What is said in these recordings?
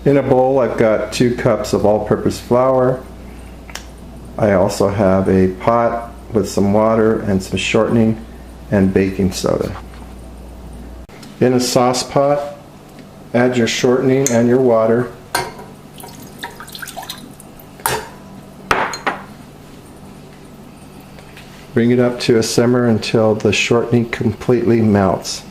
In a bowl, I've got 2 cups of all-purpose flour. I also have a pot with some water and some shortening and baking soda. In a sauce pot, add your shortening and your water. Bring it up to a simmer until the shortening completely melts.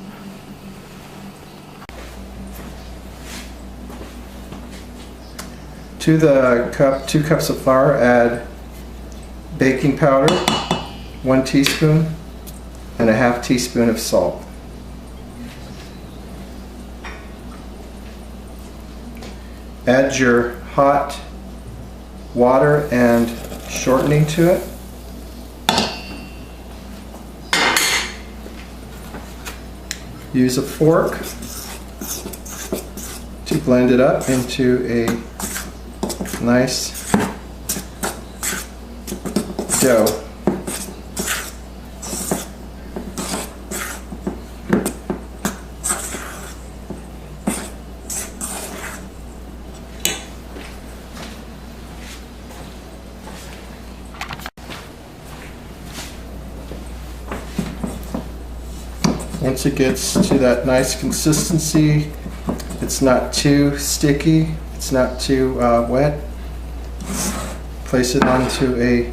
To the 2 cups of flour, add baking powder, 1 teaspoon, and a ½ teaspoon of salt. Add your hot water and shortening to it. Use a fork to blend it up into a nice dough. Once it gets to that nice consistency, it's not too sticky, it's not too wet, place it onto a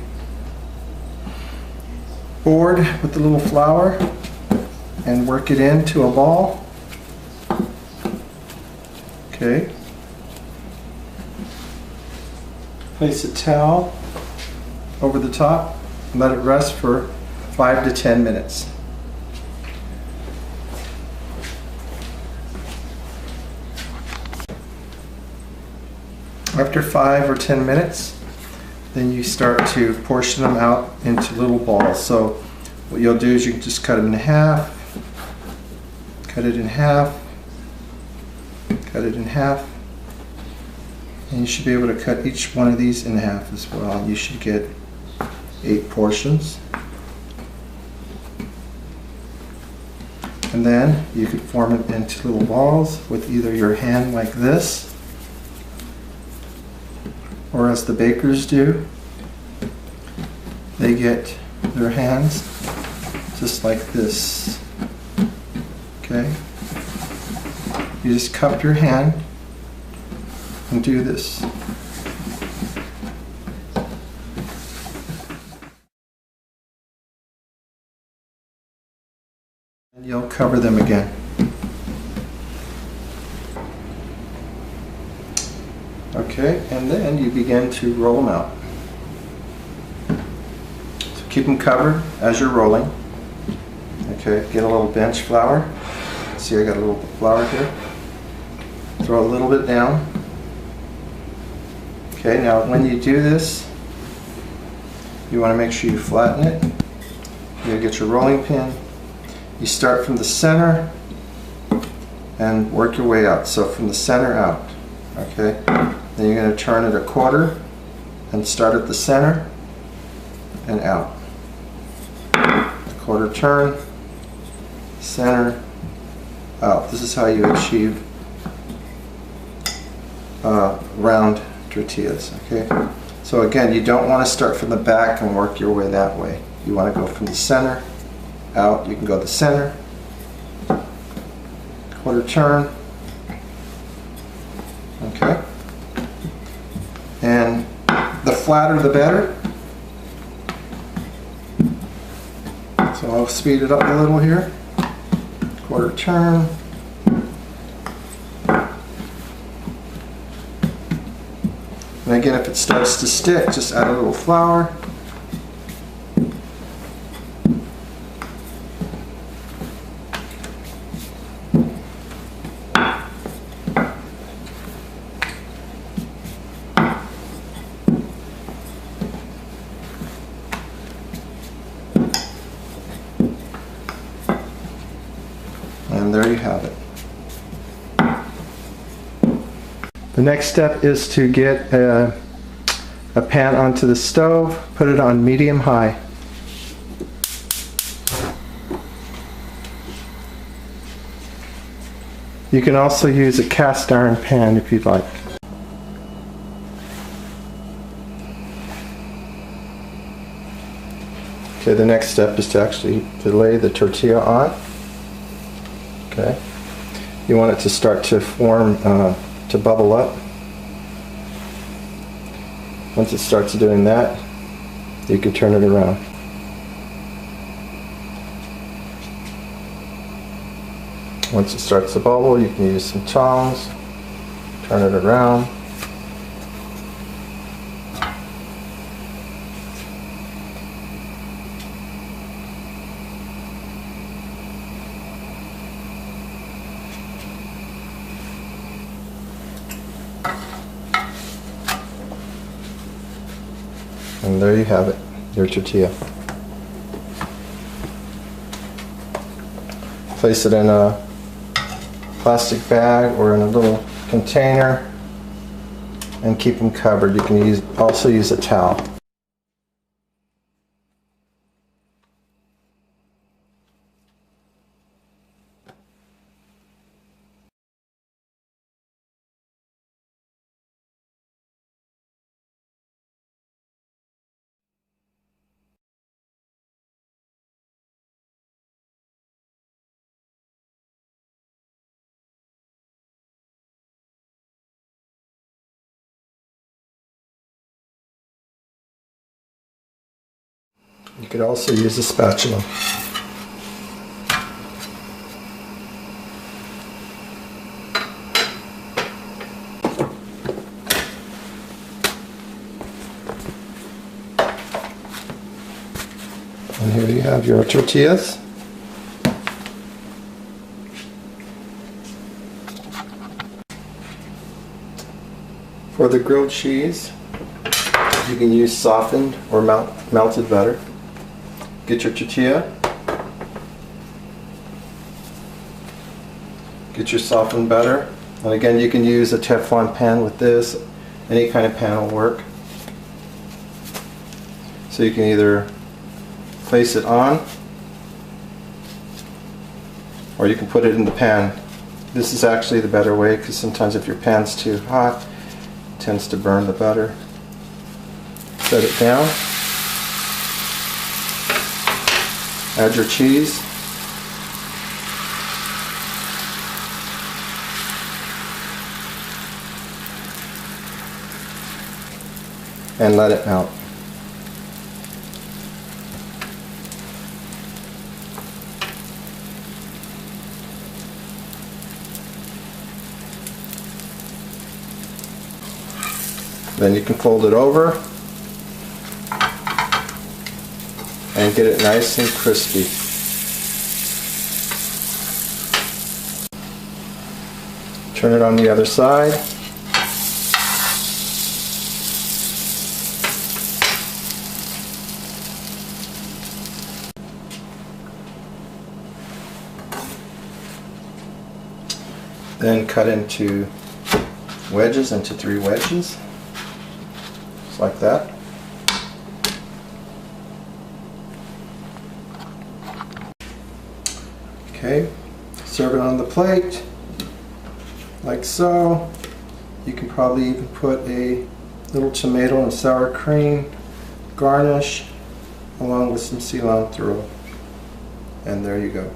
board with a little flour and work it into a ball. Okay. Place a towel over the top and let it rest for 5 to 10 minutes. After 5 or 10 minutes, then you start to portion them out into little balls. So what you'll do is you can just cut it in half, cut it in half, cut it in half, and you should be able to cut each one of these in half as well. You should get 8 portions. And then you can form it into little balls with either your hand like this, or as the bakers do, they get their hands just like this. Okay? You just cup your hand and do this. And you'll cover them again. Okay, and then you begin to roll them out. So keep them covered as you're rolling. Okay, get a little bench flour. See, I got a little flour here. Throw a little bit down. Okay, now when you do this, you want to make sure you flatten it. You get your rolling pin. You start from the center and work your way out. So from the center out. Okay. Then you're going to turn it a quarter and start at the center and out. Quarter turn, center, out. This is how you achieve round tortillas. Okay. So again, you don't want to start from the back and work your way that way. You want to go from the center out. You can go the center, quarter turn. Okay. And the flatter the better. So I'll speed it up a little here. Quarter turn. And again, if it starts to stick, just add a little flour. And there you have it. The next step is to get a pan onto the stove, put it on medium-high. You can also use a cast iron pan if you'd like. Okay, the next step is to lay the tortilla on. Okay, you want it to start to form, to bubble up. Once it starts doing that, you can turn it around. Once it starts to bubble, you can use some tongs, turn it around. And there you have it, your tortilla. Place it in a plastic bag or in a little container and keep them covered. You can also use a towel. You could also use a spatula. And here you have your tortillas. For the grilled cheese, you can use softened or melted butter. Get your tortilla, get your softened butter, and again you can use a Teflon pan with this. Any kind of pan will work. So you can either place it on or you can put it in the pan. This is actually the better way because sometimes if your pan's too hot, it tends to burn the butter. Set it down. Add your cheese. And let it melt. Then you can fold it over and get it nice and crispy. Turn it on the other side. Then cut into wedges, into 3 wedges, just like that. Okay, serve it on the plate, like so. You can probably even put a little tomato and sour cream garnish along with some cilantro. And there you go.